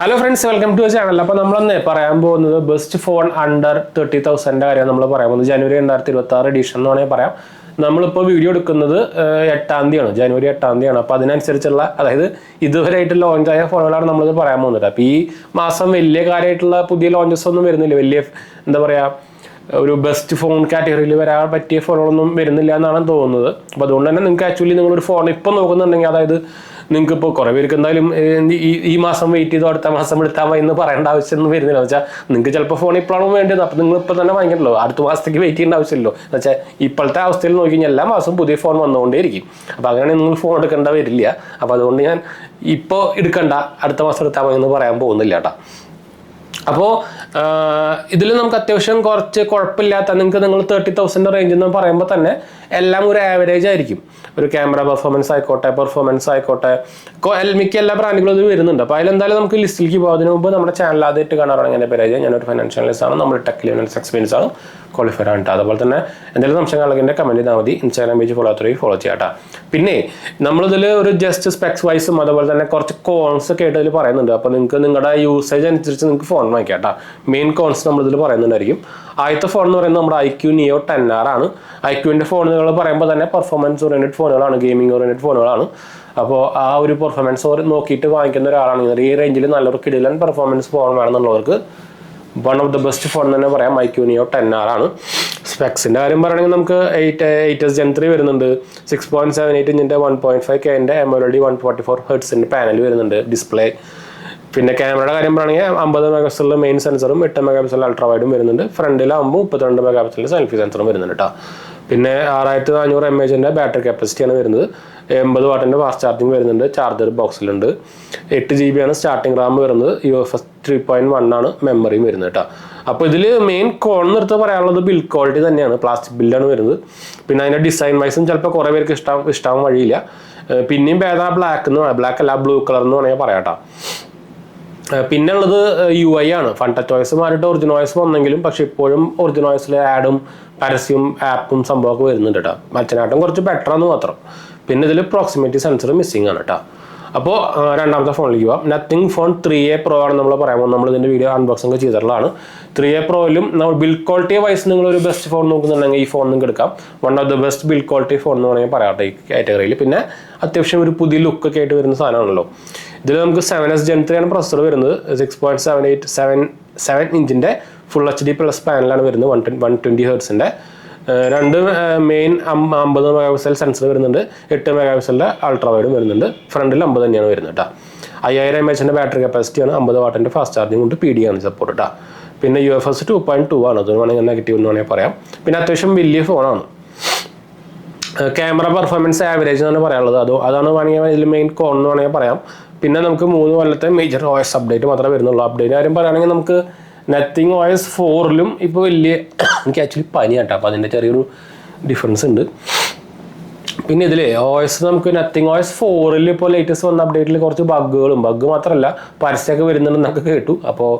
Hello friends, welcome to channel. അപ്പോൾ നമ്മളൊന്ന് പറയാൻ പോകുന്നത് ബെസ്റ്റ് ഫോൺ അണ്ടർ 30,000 കാര്യം നമ്മൾ പറയാൻ പോകുന്നത്. ജനുവരി 2026 എഡിഷൻ എന്ന് വേണമെങ്കിൽ പറയാം. നമ്മളിപ്പോൾ വീഡിയോ എടുക്കുന്നത് 8-ാം തീയതിയാണ്, ജനുവരി 8-ാം തീയതിയാണ്. അപ്പോൾ അതിനനുസരിച്ചുള്ള, അതായത് ഇതുവരെയായിട്ട് ലോഞ്ച് ആയ ഫോണുകളാണ് നമ്മളിത് പറയാൻ പോകുന്നത്. അപ്പോൾ ഈ മാസം വലിയ കാര്യമായിട്ടുള്ള പുതിയ ലോഞ്ചസ് ഒന്നും വരുന്നില്ല. വലിയ എന്താ പറയുക, ഒരു ബെസ്റ്റ് ഫോൺ കാറ്റഗറിയിൽ വരാൻ പറ്റിയ ഫോണുകളൊന്നും വരുന്നില്ല എന്നാണ് തോന്നുന്നത്. അപ്പോൾ അതുകൊണ്ട് തന്നെ നിങ്ങൾക്ക് ആക്ച്വലി നിങ്ങളൊരു ഫോൺ ഇപ്പോൾ നോക്കുന്നുണ്ടെങ്കിൽ, അതായത് നിങ്ങൾക്ക് ഇപ്പോൾ കുറേ പേർക്ക് എന്തായാലും ഈ മാസം വെയിറ്റ് ചെയ്തോ അടുത്ത മാസം എടുത്താൽ മതി എന്ന് പറയേണ്ട ആവശ്യമൊന്നും വരുന്നില്ല. എന്ന് വെച്ചാൽ നിങ്ങൾക്ക് ചിലപ്പോൾ ഫോൺ ഇപ്പോഴാണ് വേണ്ടത്, അപ്പോൾ നിങ്ങൾ ഇപ്പോൾ തന്നെ വാങ്ങിക്കണല്ലോ, അടുത്ത മാസത്തേക്ക് വെയിറ്റ് ചെയ്യേണ്ട ആവശ്യമില്ലല്ലോ. എന്ന് വെച്ചാൽ ഇപ്പോഴത്തെ അവസ്ഥയിൽ നോക്കി കഴിഞ്ഞാൽ എല്ലാ മാസവും പുതിയ ഫോൺ വന്നുകൊണ്ടേയിരിക്കും. അപ്പോൾ അങ്ങനെയാണെങ്കിൽ നിങ്ങൾ ഫോൺ എടുക്കേണ്ട വരില്ല. അപ്പോൾ അതുകൊണ്ട് ഞാൻ ഇപ്പോൾ എടുക്കണ്ട, അടുത്ത മാസം എടുത്താൽ മതി എന്ന് പറയാൻ പോകുന്നില്ല കേട്ടോ. അപ്പോൾ ഇതിൽ നമുക്ക് അത്യാവശ്യം കുറച്ച് കുഴപ്പമില്ലാത്ത, നിങ്ങൾ 30,000 റേഞ്ച് എന്ന് പറയുമ്പോൾ തന്നെ എല്ലാം ഒരു ആവറേജ് ആയിരിക്കും. ഒരു ക്യാമറ പെർഫോമൻസ് ആയിക്കോട്ടെ, മിക്ക എല്ലാ ബ്രാൻഡുകളും ഇത് വരുന്നുണ്ട്. അപ്പോൾ അതിലെന്തായാലും നമുക്ക് ലിസ്റ്റിലേക്ക് പോകും. അതിന് മുമ്പ് നമ്മുടെ ചാനൽ ആദ്യമായിട്ട് കാണാറാണ് എൻ്റെ പേര്. ഞാനൊരു ഫൈനാൻഷ്യൽ അനലിസ്റ്റ് ആണ്, നമ്മൾ ടെക് ലെവൽസ് എക്സ്പീരിയൻസ് ആണ്, ക്വാളിഫൈഡ് ആണ് കേട്ടോ. അതുപോലെ തന്നെ എന്തെങ്കിലും സംശയങ്ങളൊക്കെ കമൻറ്റ് ചെയ്താൽ മതി. ഇൻസ്റ്റാഗ്രാം പേജ് ഫോളോ ചെയ്യാം കേട്ടോ. പിന്നെ നമ്മളിതിൽ ഒരു ജസ്റ്റ് സ്പെക്സ് വൈസും അതുപോലെ തന്നെ കുറച്ച് കോൺസ് ഒക്കെ ആയിട്ട് ഇതിൽ പറയുന്നുണ്ട്. അപ്പോൾ നിങ്ങൾക്ക് നിങ്ങളുടെ യൂസേജ് അനുസരിച്ച് നിങ്ങൾക്ക് ഫോൺ വാങ്ങിക്കാം കേട്ടോ. മെയിൻ കോൺസ് നമ്മളിതിൽ പറയുന്നുണ്ടായിരിക്കും. ആദ്യത്തെ ഫോൺ എന്ന് പറയുന്നത് നമ്മുടെ IQ Neo 10R ആണ്. IQൻ്റെ ഫോണുകൾ പറയുമ്പോൾ തന്നെ പെർഫോമൻസ് ഓറിയൻറ്റഡ് ഫോണുകളാണ്, ഗെയിമിംഗ് ഓറിയൻറ്റഡ് ഫോണുകളാണ്. അപ്പോൾ ആ ഒരു പെർഫോമൻസ് നോക്കിയിട്ട് വാങ്ങിക്കുന്ന ഒരാളാണെങ്കിൽ ഈ റേഞ്ചിൽ നല്ലൊരു കിടിലൻ പെർഫോമൻസ് ഫോൺ വേണമെന്നുള്ളവർക്ക് one of the best phone തന്നെ പറയാം. IQ Neo 10R ആണ്. സ്പെക്സിൻ്റെ കാര്യം പറയുകയാണെങ്കിൽ നമുക്ക് 8s Gen 3 വരുന്നുണ്ട്. 6.78 ഇഞ്ചിൻ്റെ 1.5K AMOLED 144 Hz പാനൽ വരുന്നുണ്ട്, ഡിസ്പ്ലേ. പിന്നെ ക്യാമറയുടെ കാര്യം പറയുകയാണെങ്കിൽ 50 മെഗാപിക്സലിലെ മെയിൻ സെൻസറും 8 മെഗാപിക്സൽ അൾട്രാ വൈഡും വരുന്നുണ്ട്. ഫ്രണ്ടിലാകുമ്പോൾ 32 മെഗാപിക്സലിൻ്റെ സെൽഫി സെൻസറും വരുന്നുണ്ട് കേട്ടോ. പിന്നെ 6400 mAh ബാറ്ററി കപ്പാസിറ്റിയാണ് വരുന്നത്. 80 വാട്ടിൻ്റെ ഫാസ്റ്റ് ചാർജിങ് വരുന്നുണ്ട്. ചാർജർ ബോക്സിലുണ്ട്. 8 GB ആണ് സ്റ്റാർട്ടിംഗ് റാം വരുന്നത്. UFS 3.1 ആണ് മെമ്മറിയും വരുന്നത് കേട്ടോ. അപ്പോൾ ഇതിൽ മെയിൻ കോൺ നിർത്ത് പറയാനുള്ളത് ബിൽഡ് ക്വാളിറ്റി തന്നെയാണ്. പ്ലാസ്റ്റിക് ബിൽഡാണ് വരുന്നത്. പിന്നെ അതിൻ്റെ ഡിസൈൻ വൈസും ചിലപ്പോൾ കുറേ പേർക്ക് ഇഷ്ടമാവാൻ വഴിയില്ല. പിന്നെയും ഭേദം ബ്ലാക്ക് അല്ല ബ്ലൂ കളർ എന്ന് വേണമെങ്കിൽ പറയാം കേട്ടോ. പിന്നെ ഉള്ളത് UI ആണ്. ഫൺ ടച്ച് OS മാറിയിട്ട് ഒറിജിനൽ OS വന്നെങ്കിലും പക്ഷെ ഇപ്പോഴും ഒറിജിനൽ OSലെ ആഡും പരസ്യവും ആപ്പും സംഭവമൊക്കെ വരുന്നുണ്ട് കേട്ടോ. മറ്റനാട്ടം കുറച്ച് ബെറ്ററാന്ന് മാത്രം. പിന്നെ ഇതിൽ പ്രോക്സിമിറ്റി സെൻസർ മിസ്സിംഗ് ആണ് കേട്ടോ. അപ്പോൾ രണ്ടാമത്തെ ഫോണിലേക്ക് പോകാം. നത്തിങ് ഫോൺ 3A Pro ആണ് നമ്മൾ പറയുമ്പോൾ, നമ്മൾ ഇതിൻ്റെ വീഡിയോ അൺബോക്സിംഗ് ചെയ്തിട്ടുള്ളതാണ്. 3A Proയിലും നമ്മൾ ബിൽഡ് ക്വാളിറ്റി വൈസ് നിങ്ങളൊരു ബെസ്റ്റ് ഫോൺ നോക്കുന്നുണ്ടെങ്കിൽ ഈ ഫോൺ നിങ്ങൾക്ക് എടുക്കാം. One of the best build quality phone എന്ന് വേണമെങ്കിൽ പറയാട്ടെ ഈ കാറ്റഗറിയിൽ. പിന്നെ അത്യാവശ്യം ഒരു പുതിയ ലുക്കൊക്കെ ആയിട്ട് വരുന്ന സാധനമാണല്ലോ. ഇതിൽ നമുക്ക് 7s Gen 3 ആണ് പ്രൊസസ്സർ വരുന്നത്. 6.7 ഇഞ്ചിൻ്റെ ഫുൾ HD+ പാനലാണ് വരുന്നത്. 120 Hz രണ്ട് മെയിൻ 50 മെഗാപിക്സൽ സെൻസർ വരുന്നുണ്ട്. 8 മെഗാപിക്സലിൻ്റെ അൾട്രാ വൈഡും വരുന്നുണ്ട്. ഫ്രണ്ടിൽ 50 തന്നെയാണ് വരുന്നത് കേട്ടോ. 5000 mAh ബാറ്ററി കപ്പാസിറ്റിയാണ്. 50 വാട്ടിൻ്റെ ഫാസ്റ്റ് ചാർജിങ് കൊണ്ട് PD ആണ് സപ്പോർട്ട് കേട്ടോ. പിന്നെ UFS 2.2 ആണ്. അത് വേണമെങ്കിൽ നെഗറ്റീവ് എന്ന് വേണമെങ്കിൽ പറയാം. പിന്നെ അത്യാവശ്യം വലിയ ഫോണാണ്. ക്യാമറ പെർഫോമൻസ് ആവറേജ് എന്നാണ് പറയാനുള്ളത്. അതാണ് വേണമെങ്കിൽ ഇതിൽ മെയിൻ കോൺ എന്ന് വേണമെങ്കിൽ പറയാം. പിന്നെ നമുക്ക് 3 കൊല്ലത്തെ മേജർ OS അപ്ഡേറ്റ് മാത്രമേ വരുന്നുള്ളൂ. അപ്ഡേറ്റ് കാര്യം പറയുകയാണെങ്കിൽ നമുക്ക് നത്തിങ് OS 4ലും ഇപ്പോൾ വലിയ, എനിക്ക് ആക്ച്വലി പനി കേട്ടോ, അപ്പോൾ അതിൻ്റെ ചെറിയൊരു ഡിഫറൻസ് ഉണ്ട്. പിന്നെ ഇതിൽ OS നമുക്ക് നത്തിങ് OS 4ൽ ഇപ്പോൾ ലേറ്റസ്റ്റ് വന്ന അപ്ഡേറ്റിൽ കുറച്ച് ബഗ് മാത്രമല്ല പരസ്യമൊക്കെ വരുന്നുണ്ടെന്നൊക്കെ കേട്ടു. അപ്പോൾ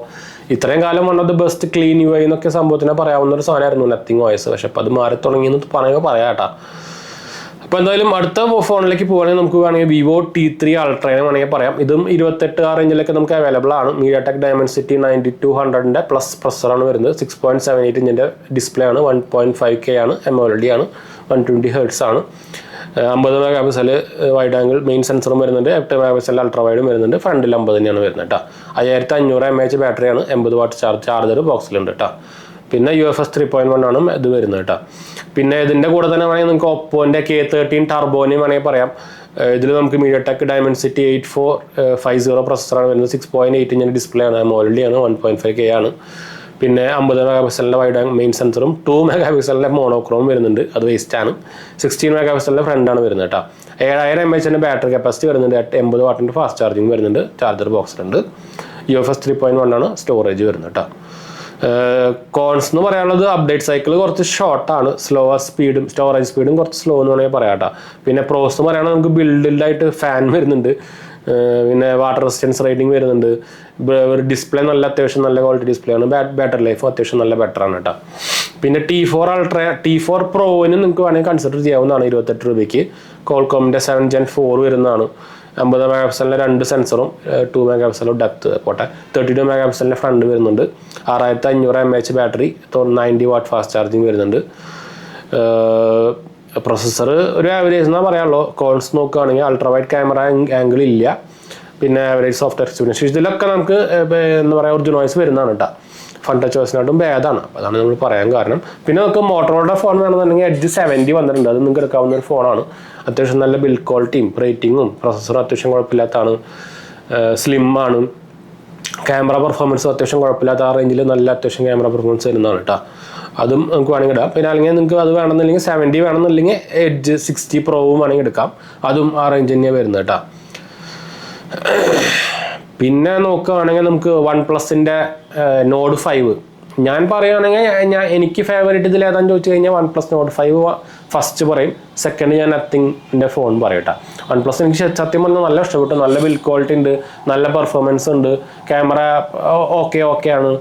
ഇത്രയും കാലം one of the best clean UI എന്നൊക്കെ സംഭവത്തിനെ പറയാവുന്ന ഒരു സാധനമായിരുന്നു നത്തിങ് OS. പക്ഷെ അപ്പോൾ അത് മാറി തുടങ്ങിയെന്ന് പറയുമ്പോൾ പറയാം കേട്ടോ. അപ്പോൾ എന്തായാലും അടുത്ത ഫോണിലേക്ക് പോകുകയാണെങ്കിൽ നമുക്ക് വേണമെങ്കിൽ Vivo T3 Ultra വേണമെങ്കിൽ പറയാം. ഇതും 28 ആ റേഞ്ചിലൊക്കെ നമുക്ക് അവൈലബിൾ ആണ്. MediaTek Dimensity 9200 പ്ലസ് പ്രൊസസ്സറാണ് വരുന്നത്. 6.78 ഇഞ്ചിൻ്റെ ഡിസ്പ്ലേ ആണ്. 1.5K ആണ്, AMOLED ആണ്, 120 Hz ആണ്. 50 മെഗാപിക്സൽ വൈഡ് ആംഗിൾ മെയിൻ സെൻസറും വരുന്നുണ്ട്. 8 മെഗാപിക്സൽ അൾട്രാ വൈഡും വരുന്നുണ്ട്. ഫ്രണ്ടിൽ 50 തന്നെയാണ് വരുന്നത് കേട്ടോ. 5500 mAh ബാറ്ററിയാണ്. 80 വാട്ട് ചാർജർ ബോക്സിലുണ്ട് കേട്ടോ. പിന്നെ UFS 3.1 ആണ് ഇത് വരുന്നത് കേട്ടോ. പിന്നെ ഇതിൻ്റെ കൂടെ തന്നെ വേണമെങ്കിൽ നിങ്ങൾക്ക് ഒപ്പോൻ്റെ K13 ടർബോനെയും വേണമെങ്കിൽ പറയാം. ഇതിൽ നമുക്ക് MediaTek Dimensity 8450 പ്രൊസസ്സറാണ് വരുന്നത്. 6.8 ഇഞ്ചിൻ്റെ ഡിസ്പ്ലേ ആണ്. AMOLED ആണ്. 1.5K ആണ്. പിന്നെ 50 മെഗാപിക്സലിൻ്റെ വൈഡ് മെയിൻ സെൻസറും 2 മെഗാപിക്സലിൻ്റെ മോണോക്രോം വരുന്നുണ്ട്. അത് വേസ്റ്റ് ആണ്. 16 മെഗാപിക്സലിൻ്റെ ഫ്രണ്ടാണ് വരുന്നത് കേട്ടോ. 7000 mAh ബാറ്ററി കപ്പാസിറ്റി വരുന്നുണ്ട്. 80 വാട്ടിൻ്റെ ഫാസ്റ്റ് ചാർജിങ് വരുന്നുണ്ട്. ചാർജർ ബോക്സിലുണ്ട്. UFS 3.1 ആണ് സ്റ്റോറേജ് വരുന്നത് കേട്ടോ. കോൺസ് എന്ന് പറയാനുള്ളത് അപ്ഡേറ്റ് സൈക്കിൾ കുറച്ച് ഷോർട്ടാണ്. സ്റ്റോറേജ് സ്പീഡും കുറച്ച് സ്ലോ എന്ന് വേണമെങ്കിൽ പറയാം കേട്ടോ. പിന്നെ പ്രോസ് എന്ന് പറയുകയാണെങ്കിൽ നമുക്ക് ബിൽഡിലായിട്ട് ഫാൻ വരുന്നുണ്ട്. പിന്നെ വാട്ടർ റെസിസ്റ്റൻസ് റേറ്റിംഗ് വരുന്നുണ്ട്. ഒരു ഡിസ്പ്ലേ അത്യാവശ്യം നല്ല ക്വാളിറ്റി ഡിസ്പ്ലേ ആണ്. ബാറ്ററി ലൈഫും അത്യാവശ്യം നല്ല ബെറ്ററാണ് കേട്ടോ. പിന്നെ T4 Proന് നിങ്ങൾക്ക് വേണമെങ്കിൽ കൺസിഡർ ചെയ്യാവുന്നതാണ്. 28 രൂപയ്ക്ക്. Qualcommൻ്റെ 7 Gen 4 വരുന്നതാണ്. 50 മെഗാ പിക്സലിൻ്റെ 2 സെൻസറും 2 മെഗാ പിക്സലും ഡെപ്ത് പോട്ടെ 32 മെഗാ പിക്സലിൻ്റെ ഫ്രണ്ട് വരുന്നുണ്ട്. 6500 mAh battery, 90 what fast charging വരുന്നുണ്ട്. പ്രൊസസ്സർ ഒരു ആവറേജ് എന്നാ പറയാനുള്ളൂ. കോൺസ് നോക്കുകയാണെങ്കിൽ അൾട്രാ വൈഡ് ക്യാമറ ആംഗിൾ ഇല്ല, പിന്നെ ആവറേജ് സോഫ്റ്റ്വെയർ എക്സ്പീരിയൻസ്. ഇതിലൊക്കെ നമുക്ക് എന്താ പറയുക ഒറിജിനൽ വോയിസ് വരുന്നതാണ് കേട്ടോ. ഫൺ ടച്ച് ഓസിനായിട്ടും ഭേദമാണ്. അപ്പോൾ അതാണ് നമ്മൾ പറയാൻ കാരണം. പിന്നെ നമുക്ക് മോട്ടോറോളയുടെ ഫോൺ വേണമെന്നുണ്ടെങ്കിൽ എഡ്ജ് 70 വന്നിട്ടുണ്ട്. അത് നിങ്ങൾക്ക് എടുക്കാവുന്ന ഒരു ഫോണാണ്. അത്യാവശ്യം നല്ല ബിൽഡ് ക്വാളിറ്റിയും റേറ്റിങ്ങും പ്രൊസസ്സറും അത്യാവശ്യം കുഴപ്പമില്ലാത്തതാണ്. സ്ലിം ആണ്. ക്യാമറ പെർഫോമൻസും അത്യാവശ്യം കുഴപ്പമില്ലാത്ത ആ റേഞ്ചിൽ നല്ല അത്യാവശ്യം ക്യാമറ പെർഫോമൻസ് വരുന്നതാണ് കേട്ടോ. അതും നമുക്ക് വേണമെങ്കിൽ ഇടാം. പിന്നെ അല്ലെങ്കിൽ നിങ്ങൾക്ക് അത് വേണമെന്നുണ്ടെങ്കിൽ 70 വേണമെന്നുണ്ടെങ്കിൽ എഡ്ജ് 60 പ്രോവും വേണമെങ്കിൽ എടുക്കാം. അതും ആ റേഞ്ച് തന്നെയാണ് വരുന്നത് കേട്ടോ. പിന്നെ നോക്കുകയാണെങ്കിൽ നമുക്ക് OnePlusൻ്റെ Nord 5 ഞാൻ പറയുകയാണെങ്കിൽ എനിക്ക് ഫേവറേറ്റ് ഇതിൽ ഏതാണെന്ന് ചോദിച്ചു കഴിഞ്ഞാൽ OnePlus Nord 5 ഫസ്റ്റ് പറയും. സെക്കൻഡ് ഞാൻ നത്തിങ്ങിൻ്റെ ഫോൺ പറയട്ടെ. OnePlus എനിക്ക് സത്യം പറഞ്ഞാൽ നല്ല ഇഷ്ടപ്പെട്ടു. നല്ല ബിൽഡ് ക്വാളിറ്റി ഉണ്ട്, നല്ല പെർഫോമൻസ് ഉണ്ട്, ക്യാമറ ഓക്കെ ആണ്.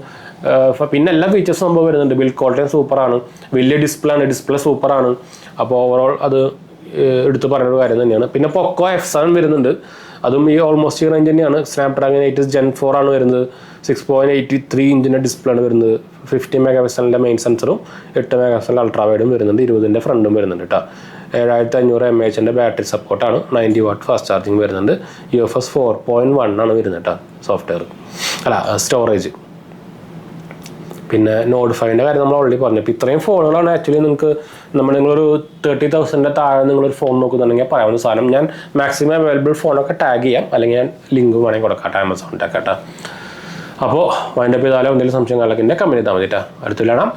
പിന്നെ എല്ലാ ഫീച്ചേഴ്സും സംഭവം വരുന്നുണ്ട്. ബിൽഡ് ക്വാളിറ്റി സൂപ്പറാണ്, വലിയ ഡിസ്പ്ലേ സൂപ്പറാണ്. അപ്പോൾ ഓവറോൾ അത് എടുത്ത് പറയുന്ന കാര്യം തന്നെയാണ്. പിന്നെ Poco F7 വരുന്നുണ്ട്. അതും ഈ ഓൾമോസ്റ്റ് ഈ റേഞ്ച് തന്നെയാണ്. സ്നാപ്ഡ്രാഗൺ 8 Gen 4 ആണ് വരുന്നത്. 6.83 ഇഞ്ചിൻ്റെ ഡിസ്പ്ലേ ആണ് വരുന്നത്. 50 മെഗാ പിക്സലിൻ്റെ മെയിൻ സെൻസറും 8 മെഗാ പിക്സലിൻ്റെ അൾട്രാ വൈഡും വരുന്നുണ്ട്. 20ൻ്റെ ഫ്രണ്ടും വരുന്നുണ്ട് കേട്ടോ. 7500 mAh ബാറ്ററി സപ്പോർട്ടാണ്. 90 വാട്ട് ഫാസ്റ്റ് ചാർജിങ് വരുന്നുണ്ട്. UFS 4.1 ആണ് വരുന്നത് കേട്ടോ സോഫ്റ്റ്വെയർ, അല്ല സ്റ്റോറേജ്. പിന്നെ Nord 5ൻ്റെ കാര്യം നമ്മൾ ഓൾറെഡി പറഞ്ഞു. ഇപ്പോൾ ഇത്രയും ഫോണുകളാണ് ആക്ച്വലി നിങ്ങളൊരു 30,000 താഴെ നിങ്ങളൊരു ഫോൺ നോക്കുന്നുണ്ടെങ്കിൽ പറയാവുന്ന സാധനം. ഞാൻ മാക്സിമം അവൈലബിൾ ഫോണൊക്കെ ടാഗ് ചെയ്യാം, അല്ലെങ്കിൽ ഞാൻ ലിങ്ക് വേണമെങ്കിൽ കൊടുക്കാം ആമസോണിൻ്റെ കേട്ടോ. അപ്പോൾ വൈൻഡപ്പ് ചെയ്താലോ എന്തെങ്കിലും സംശയം കാര്യങ്ങളൊക്കെ കമ്പനി ചെയ്താൽ മതി കേട്ടോ. അടുത്ത് കാണാം.